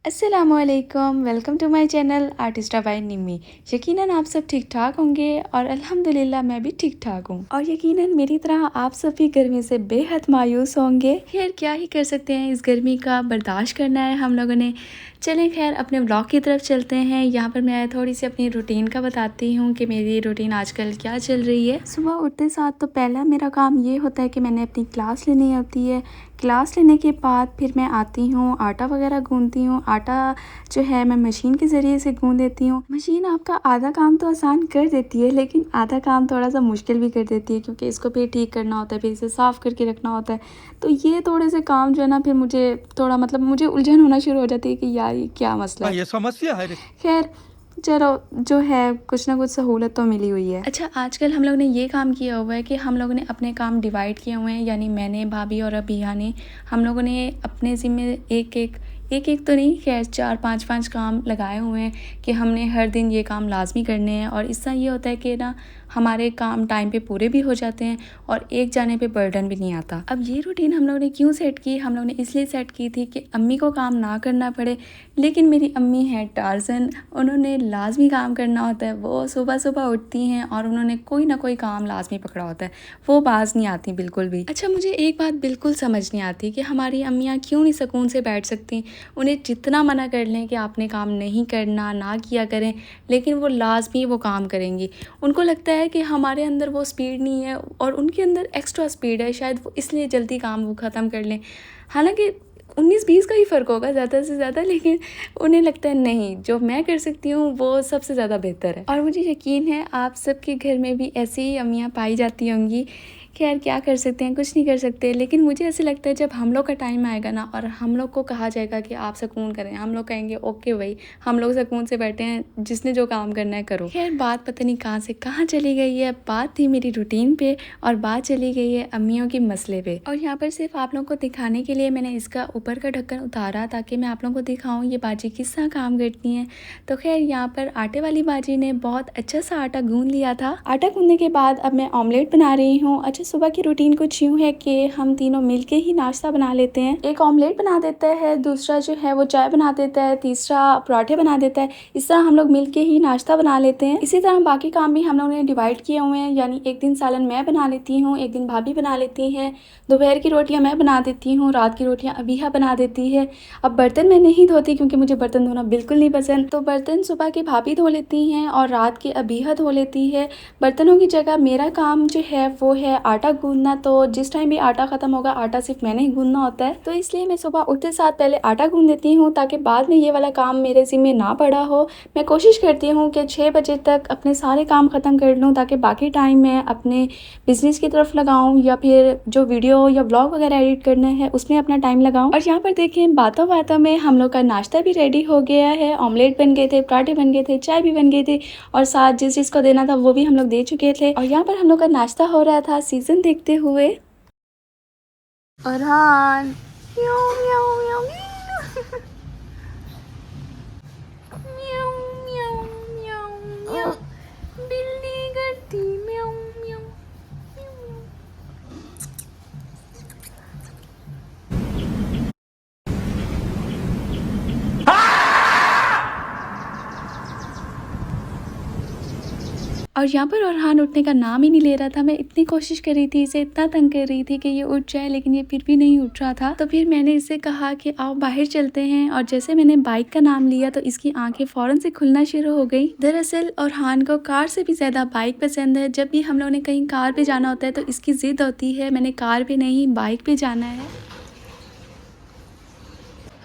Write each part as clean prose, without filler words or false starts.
अस्सलामुअलैकुम, welcome to my channel Artista by Nimmi. यकीनन आप सब ठीक ठाक होंगे और अल्हम्दुलिल्लाह मैं भी ठीक ठाक हूँ और यकीनन मेरी तरह आप सब भी गर्मी से बेहद मायूस होंगे। खैर क्या ही कर सकते हैं, इस गर्मी का बर्दाश्त करना है हम लोगों ने। चलें खैर अपने ब्लॉग की तरफ चलते हैं। यहाँ पर मैं थोड़ी सी अपनी रूटीन का बताती हूँ कि मेरी रूटीन आजकल क्या चल रही है। सुबह उठते साथ तो पहला मेरा काम ये होता है कि मैंने अपनी क्लास लेनी होती है। क्लास लेने के बाद फिर मैं आती हूँ, आटा वगैरह गूंदती हूँ। आटा जो है मैं मशीन के ज़रिए से गूंद देती हूँ। मशीन आपका आधा काम तो आसान कर देती है, लेकिन आधा काम थोड़ा सा मुश्किल भी कर देती है, क्योंकि इसको फिर ठीक करना होता है, फिर इसे साफ़ करके रखना होता है। तो ये थोड़े से काम जो है ना, फिर मुझे थोड़ा मुझे उलझन होना शुरू हो जाती है कि यार ये क्या मसला है। ये समस्या है। खैर चलो, जो है कुछ ना कुछ सहूलत तो मिली हुई है। अच्छा, आजकल हम लोग ने ये काम किया हुआ है कि हम लोगों ने अपने काम डिवाइड किए हुए हैं, यानी मैंने, भाभी और अबिया ने, हम लोगों ने अपने ज़िम्मे एक एक तो नहीं, खैर 4-5 काम लगाए हुए हैं कि हमने हर दिन ये काम लाजमी करने हैं। और इससे ये होता है कि ना हमारे काम टाइम पे पूरे भी हो जाते हैं और एक जाने पे बर्डन भी नहीं आता। अब ये रूटीन हम लोगों ने क्यों सेट की? हम लोगों ने इसलिए सेट की थी कि अम्मी को काम ना करना पड़े। लेकिन मेरी अम्मी है टार्जन, उन्होंने लाजमी काम करना होता है। वो सुबह सुबह उठती हैं और उन्होंने कोई ना कोई काम लाजमी पकड़ा होता है, वो बाज नहीं आती बिल्कुल भी। अच्छा, मुझे एक बात बिल्कुल समझ नहीं आती कि हमारी अम्मियाँ क्यों नहीं सुकून से बैठ सकती। उन्हें जितना मना कर लें कि आपने काम नहीं करना, ना किया करें, लेकिन वो लाजमी वो काम करेंगी। उनको लगता है कि हमारे अंदर वो स्पीड नहीं है और उनके अंदर एक्स्ट्रा स्पीड है, शायद वो इसलिए जल्दी काम वो ख़त्म कर लें। हालांकि 19-20 का ही फ़र्क होगा ज़्यादा से ज़्यादा, लेकिन उन्हें लगता है नहीं, जो मैं कर सकती हूँ वो सबसे ज़्यादा बेहतर है। और मुझे यकीन है आप सबके घर में भी ऐसी ही अम्मियाँ पाई जाती होंगी। खैर क्या कर सकते हैं, कुछ नहीं कर सकते। लेकिन मुझे ऐसे लगता है जब हम लोग का टाइम आएगा ना और हम लोग को कहा जाएगा कि आप सुकून करें, हम लोग कहेंगे ओके भाई, हम लोग सुकून से बैठे हैं, जिसने जो काम करना है करो। खैर बात पता नहीं कहाँ से कहाँ चली गई है। बात थी मेरी रूटीन पे और बात चली गई है अम्मियों के मसले पे। और यहाँ पर सिर्फ आप लोगों को दिखाने के लिए मैंने इसका ऊपर का ढक्कन उतारा, ताकि मैं आप लोगों को दिखाऊँ ये बाजी किस तरह काम करती हैं। तो खैर यहाँ पर आटे वाली बाजी ने बहुत अच्छा सा आटा गूंद लिया था। आटा गूंदने के बाद अब मैं ऑमलेट बना रही हूँ। अच्छा, सुबह की रूटीन कुछ यूँ है कि हम तीनों मिलके ही नाश्ता बना लेते हैं। एक ऑमलेट बना देता है, दूसरा जो है वो चाय बना देता है, तीसरा पराठे बना देता है। इस तरह हम लोग मिलके ही नाश्ता बना लेते हैं। इसी तरह बाकी काम भी हम लोगों ने डिवाइड किए हुए हैं, यानी एक दिन सालन मैं बना लेती हूँ, एक दिन भाभी बना लेती हैं, दोपहर की रोटियाँ मैं बना देती हूँ, रात की रोटियाँ अबिया बना देती है। अब बर्तन मैं नहीं धोती क्योंकि मुझे बर्तन धोना बिल्कुल नहीं पसंद, तो बर्तन सुबह की भाभी धो लेती हैं और रात की अबिया धो लेती है। बर्तनों की जगह मेरा काम जो है वो है आटा गूंदना। तो जिस टाइम भी आटा खत्म होगा, आटा सिर्फ मैंने ही गूंदना होता है, तो इसलिए मैं सुबह उठते साथ पहले आटा गूंद देती हूँ, ताकि बाद में ये वाला काम मेरे ज़िम्मे ना पड़ा हो। मैं कोशिश करती हूँ कि 6 बजे तक अपने सारे काम ख़त्म कर लूँ, ताकि बाकी टाइम मैं अपने बिजनेस की तरफ लगाऊँ या फिर जो वीडियो या ब्लॉग वगैरह एडिट करना है उसमें अपना टाइम लगाऊँ। और यहाँ पर देखें, बातों बातों में हम लोग का नाश्ता भी रेडी हो गया है। ऑमलेट बन गए थे, पराठे बन गए थे, चाय भी बन गई थी और साथ जिस चीज़ को देना था वो भी हम लोग दे चुके थे। और यहाँ पर हम लोग का नाश्ता हो रहा था सीज़न देखते हुए। अरहान म्याऊ म्याऊ म्याऊ म्याऊ म्याऊ म्याऊ म्याऊ, बिल्ली करती म्याऊ म्याऊ म्याऊ। और यहाँ पर अरहान उठने का नाम ही नहीं ले रहा था। मैं इतनी कोशिश कर रही थी, इसे इतना तंग कर रही थी कि ये उठ जाए, लेकिन ये फिर भी नहीं उठ रहा था। तो फिर मैंने इससे कहा कि आओ बाहर चलते हैं, और जैसे मैंने बाइक का नाम लिया तो इसकी आंखें फ़ौरन से खुलना शुरू हो गई। दरअसल अरहान को कार से भी ज़्यादा बाइक पसंद है। जब भी हम लोगों ने कहीं कार पे जाना होता है तो इसकी ज़िद होती है मैंने कार पे नहीं बाइक पे जाना है।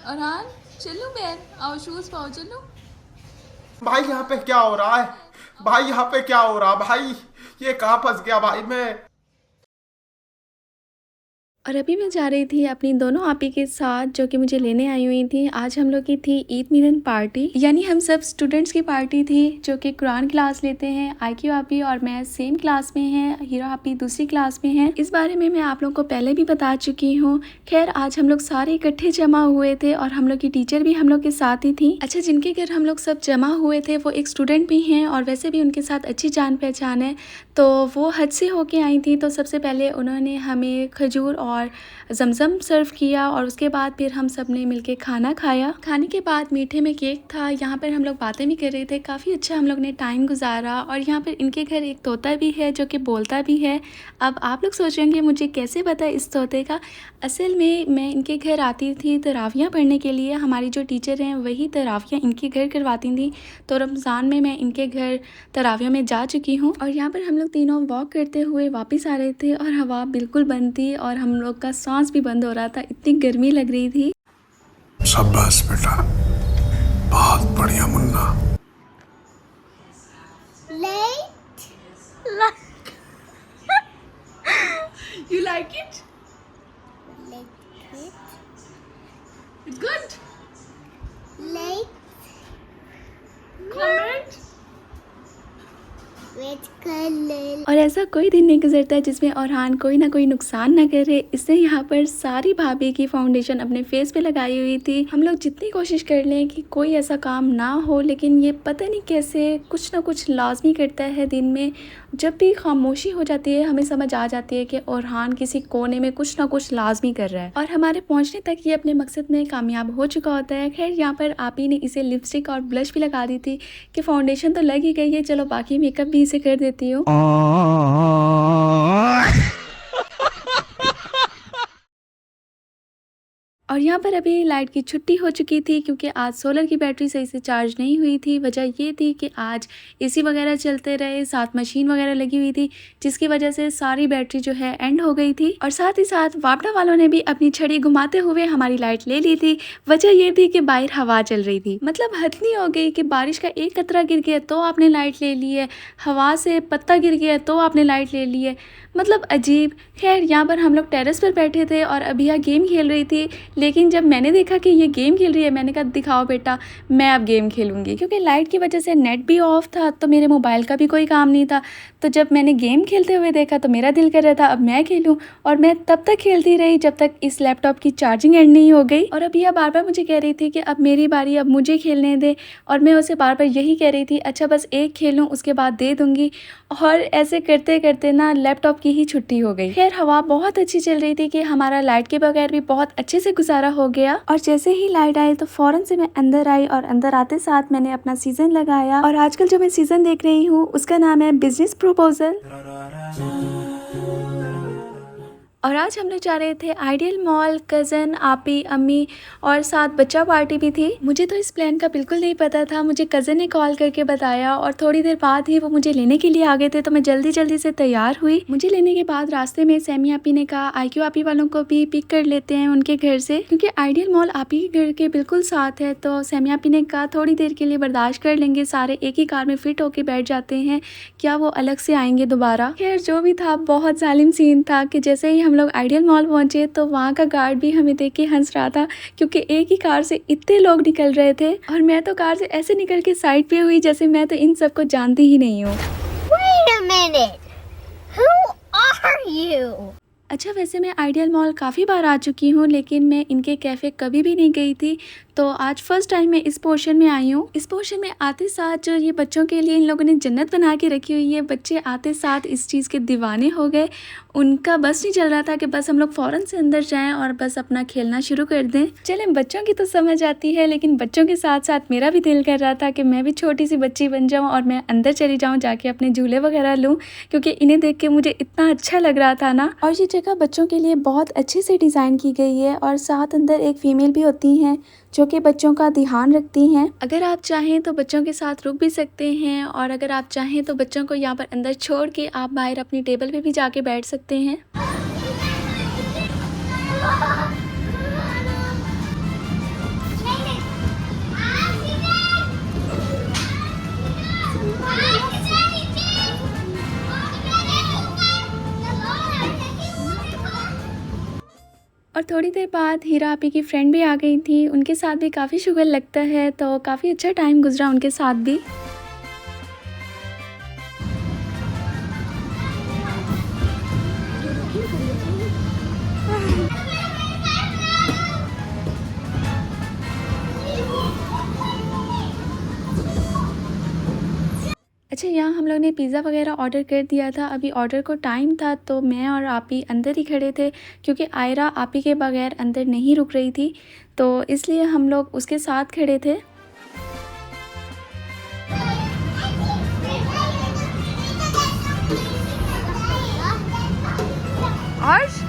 अरहान चलो बैर, आओ शूज़ पाओ, चलो। भाई यहाँ पे क्या हो रहा है? भाई यहाँ पे क्या हो रहा है? भाई ये कहाँ फंस गया भाई मैं? और अभी मैं जा रही थी अपनी दोनों आपी के साथ जो कि मुझे लेने आई हुई थी। आज हम लोग की थी ईद मिलन पार्टी, यानी हम सब स्टूडेंट्स की पार्टी थी जो कि कुरान क्लास लेते हैं। आईक्यू आपी और मैं सेम क्लास में हैं, हीरो आपी दूसरी क्लास में हैं। इस बारे में मैं आप लोग को पहले भी बता चुकी हूँ। खैर आज हम लोग सारे इकट्ठे जमा हुए थे और हम लोग की टीचर भी हम लोग के साथ ही थी। अच्छा, जिनके घर हम लोग सब जमा हुए थे वो एक स्टूडेंट भी हैं और वैसे भी उनके साथ अच्छी जान पहचान है, तो वो हज से होके आई थी। तो सबसे पहले उन्होंने हमें खजूर और जमज़म सर्व किया और उसके बाद फिर हम सब ने मिलके खाना खाया। खाने के बाद मीठे में केक था। यहाँ पर हम लोग बातें भी कर रहे थे, काफ़ी अच्छा हम लोग ने टाइम गुजारा। और यहाँ पर इनके घर एक तोता भी है जो कि बोलता भी है। अब आप लोग सोचेंगे मुझे कैसे पता इस तोते का। असल में मैं इनके घर आती थी तरावियाँ पढ़ने के लिए। हमारी जो टीचर हैं वही तरावियाँ इनके घर करवाती थी, तो रमज़ान में मैं इनके घर तरावियों में जा चुकी हूँ। और यहाँ पर हम लोग तीनों वॉक करते हुए वापस आ रहे थे और हवा बिल्कुल बंद थी और हम लोग का सांस भी बंद हो रहा था, इतनी गर्मी लग रही थी। शाबाश बेटा, बहुत बढ़िया Munna. You like it? Good. Comment. और ऐसा कोई दिन नहीं गुजरता जिसमें औरहान कोई ना कोई नुकसान ना करे। इससे यहाँ पर सारी भाभी की फाउंडेशन अपने फेस पे लगाई हुई थी। हम लोग जितनी कोशिश कर लें कि कोई ऐसा काम ना हो, लेकिन ये पता नहीं कैसे कुछ ना कुछ लाजमी करता है। दिन में जब भी खामोशी हो जाती है हमें समझ आ जाती है कि औरहान किसी कोने में कुछ ना कुछ लाजमी कर रहा है और हमारे पहुँचने तक ये अपने मकसद में कामयाब हो चुका होता है। खैर यहाँ पर आप ही ने इसे लिपस्टिक और ब्लश भी लगा दी थी कि फाउंडेशन तो लग ही गई है, चलो बाकी मेकअप भी इसे कर देती हूँ। और यहाँ पर अभी लाइट की छुट्टी हो चुकी थी क्योंकि आज सोलर की बैटरी सही से चार्ज नहीं हुई थी। वजह ये थी कि आज एसी वगैरह चलते रहे, साथ मशीन वगैरह लगी हुई थी, जिसकी वजह से सारी बैटरी जो है एंड हो गई थी। और साथ ही साथ वापडा वालों ने भी अपनी छड़ी घुमाते हुए हमारी लाइट ले ली थी। वजह ये थी कि बाहर हवा चल रही थी। मतलब हद नहीं हो गई कि बारिश का एक कतरा गिर गया तो आपने लाइट ले ली है, हवा से पत्ता गिर गया तो आपने लाइट ले ली है, मतलब अजीब। खैर यहाँ पर हम लोग टेरेस पर बैठे थे और अभिया गेम खेल रही थी, लेकिन जब मैंने देखा कि ये गेम खेल रही है मैंने कहा दिखाओ बेटा मैं अब गेम खेलूँगी, क्योंकि लाइट की वजह से नेट भी ऑफ था तो मेरे मोबाइल का भी कोई काम नहीं था। तो जब मैंने गेम खेलते हुए देखा तो मेरा दिल कर रहा था अब मैं खेलूँ, और मैं तब तक खेलती रही जब तक इस लैपटॉप की चार्जिंग एंड नहीं हो गई। और अभिया बार बार मुझे कह रही थी कि अब मेरी बारी, अब मुझे खेलने दे, और मैं उसे बार बार यही कह रही थी अच्छा बस एक खेलूँ उसके बाद दे दूँगी। और ऐसे करते करते ना लैपटॉप की ही छुट्टी हो गई। खैर हवा बहुत अच्छी चल रही थी कि हमारा लाइट के बगैर भी बहुत अच्छे से गुजारा हो गया। और जैसे ही लाइट आई तो फौरन से मैं अंदर आई और अंदर आते साथ मैंने अपना सीजन लगाया। और आजकल जो मैं सीजन देख रही हूँ उसका नाम है बिजनेस प्रपोजल। और आज हम लोग जा रहे थे आइडियल मॉल, कज़न, आपी, अम्मी और साथ बच्चा पार्टी भी थी। मुझे तो इस प्लान का बिल्कुल नहीं पता था, मुझे कज़न ने कॉल करके बताया और थोड़ी देर बाद ही वो मुझे लेने के लिए आ गए थे, तो मैं जल्दी जल्दी से तैयार हुई। मुझे लेने के बाद रास्ते में सैमी आपी ने कहा आईक्यू आपी वालों को भी पिक कर लेते हैं उनके घर से, क्योंकि आइडियल मॉल आपी के घर के बिल्कुल साथ है। तो सैमी आपी ने कहा थोड़ी देर के लिए बर्दाश्त कर लेंगे, सारे एक ही कार में फिट होके बैठ जाते हैं, क्या वो अलग से आएंगे दोबारा। खैर जो भी था बहुत जालिम सीन था कि जैसे ही हम लोग आइडियल मॉल पहुंचे तो वहाँ का गार्ड भी हमें देख के हंस रहा था, क्योंकि एक ही कार से इतने लोग निकल रहे थे और मैं तो कार से ऐसे निकल के साइड पे हुई जैसे मैं तो इन सबको जानती ही नहीं हूँ। Wait a minute. Who are you? अच्छा वैसे मैं आइडियल मॉल काफ़ी बार आ चुकी हूँ, लेकिन मैं इनके कैफ़े कभी भी नहीं गई थी, तो आज फर्स्ट टाइम मैं इस पोर्शन में आई हूँ। इस पोर्शन में आते साथ जो ये बच्चों के लिए इन लोगों ने जन्नत बना के रखी हुई है। बच्चे आते साथ इस चीज़ के दीवाने हो गए, उनका बस नहीं चल रहा था कि बस हम लोग फ़ौरन से अंदर जाएं और बस अपना खेलना शुरू कर दें। चले बच्चों की तो समझ आती है, लेकिन बच्चों के साथ साथ मेरा भी दिल कर रहा था कि मैं भी छोटी सी बच्ची बन जाऊँ और मैं अंदर चली जाऊँ, जाके अपने झूले वगैरह लूँ, क्योंकि इन्हें देख के मुझे इतना अच्छा लग रहा था ना। और ये जगह बच्चों के लिए बहुत अच्छे से डिज़ाइन की गई है और साथ अंदर एक फ़ीमेल भी होती हैं जो कि बच्चों का ध्यान रखती हैं। अगर आप चाहें तो बच्चों के साथ रुक भी सकते हैं, और अगर आप चाहें तो बच्चों को यहाँ पर अंदर छोड़ के आप बाहर अपनी टेबल पे भी जाके बैठ सकते हैं। और थोड़ी देर बाद हीरा आपी की फ्रेंड भी आ गई थी, उनके साथ भी काफ़ी शुगर लगता है, तो काफ़ी अच्छा टाइम गुजरा उनके साथ भी। अच्छा, यहाँ हम लोग ने पिज़्ज़ा वगैरह ऑर्डर कर दिया था। अभी ऑर्डर को टाइम था तो मैं और आपी अंदर ही खड़े थे, क्योंकि आयरा आपी के बगैर अंदर नहीं रुक रही थी, तो इसलिए हम लोग उसके साथ खड़े थे। अर्श,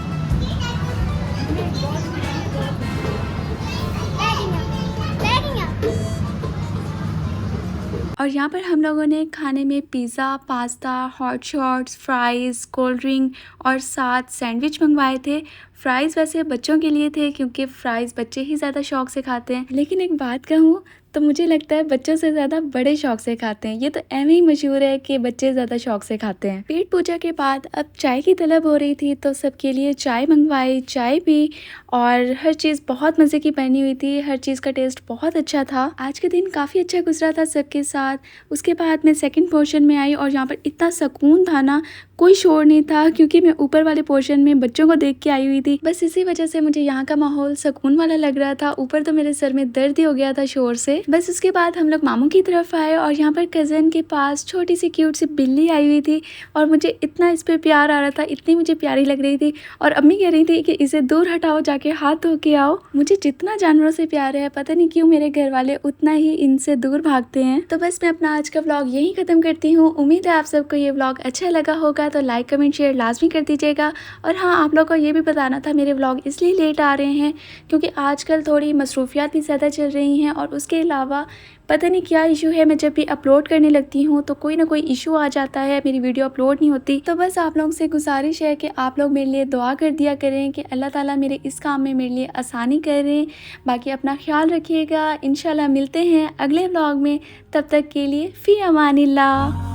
और यहाँ पर हम लोगों ने खाने में pizza, pasta, hot shots, fries, cold drink और साथ सैंडविच मंगवाए थे। फ़्राइज़ वैसे बच्चों के लिए थे, क्योंकि फ़्राइज़ बच्चे ही ज़्यादा शौक से खाते हैं। लेकिन एक बात कहूँ तो मुझे लगता है बच्चों से ज़्यादा बड़े शौक से खाते हैं। ये तो ऐਵੇਂ ही मशहूर है कि बच्चे ज़्यादा शौक से खाते हैं। पेट पूजा के बाद अब चाय की तलब हो रही थी, तो सबके लिए चाय मंगवाई, चाय पी, और हर चीज़ बहुत मज़े की बनी हुई थी। हर चीज़ का टेस्ट बहुत अच्छा था। आज का दिन काफ़ी अच्छा गुजरा था सबके साथ। उसके बाद मैं सेकंड पोर्शन में आई और यहाँ पर इतना सुकून था ना, कोई शोर नहीं था, क्योंकि मैं ऊपर वाले पोर्शन में बच्चों को देख के आई हुई थी। बस इसी वजह से मुझे यहाँ का माहौल सुकून वाला लग रहा था। ऊपर तो मेरे सर में दर्द ही हो गया था शोर से। बस उसके बाद हम लोग मामू की तरफ आए और यहाँ पर कज़न के पास छोटी सी क्यूट सी बिल्ली आई हुई थी, और मुझे इतना इस पर प्यार आ रहा था, इतनी मुझे प्यारी लग रही थी। और अम्मी कह रही थी कि इसे दूर हटाओ, जाके हाथ धो के आओ। मुझे जितना जानवरों से प्यार है, पता नहीं क्यों मेरे घर वाले उतना ही इनसे दूर भागते हैं। तो बस मैं अपना आज का व्लॉग यहीं ख़त्म करती हूँ। उम्मीद है आप सबको ये व्लॉग अच्छा लगा होगा, तो लाइक कमेंट शेयर लाजमी कर दीजिएगा। और हाँ, आप लोगों को ये भी बताना था, मेरे व्लॉग इसलिए लेट आ रहे हैं क्योंकि आजकल थोड़ी मसरूफियात भी ज़्यादा चल रही हैं, और उसके अलावा पता नहीं क्या इशू है, मैं जब भी अपलोड करने लगती हूँ तो कोई ना कोई इशू आ जाता है, मेरी वीडियो अपलोड नहीं होती। तो बस आप लोगों से गुजारिश है कि आप लोग मेरे लिए दुआ कर दिया करें कि अल्लाह ताला मेरे इस काम में मेरे लिए आसानी करें। बाकी अपना ख्याल रखिएगा। इंशाल्लाह मिलते हैं अगले व्लॉग में, तब तक के लिए फ़ी अमानिल्लाह।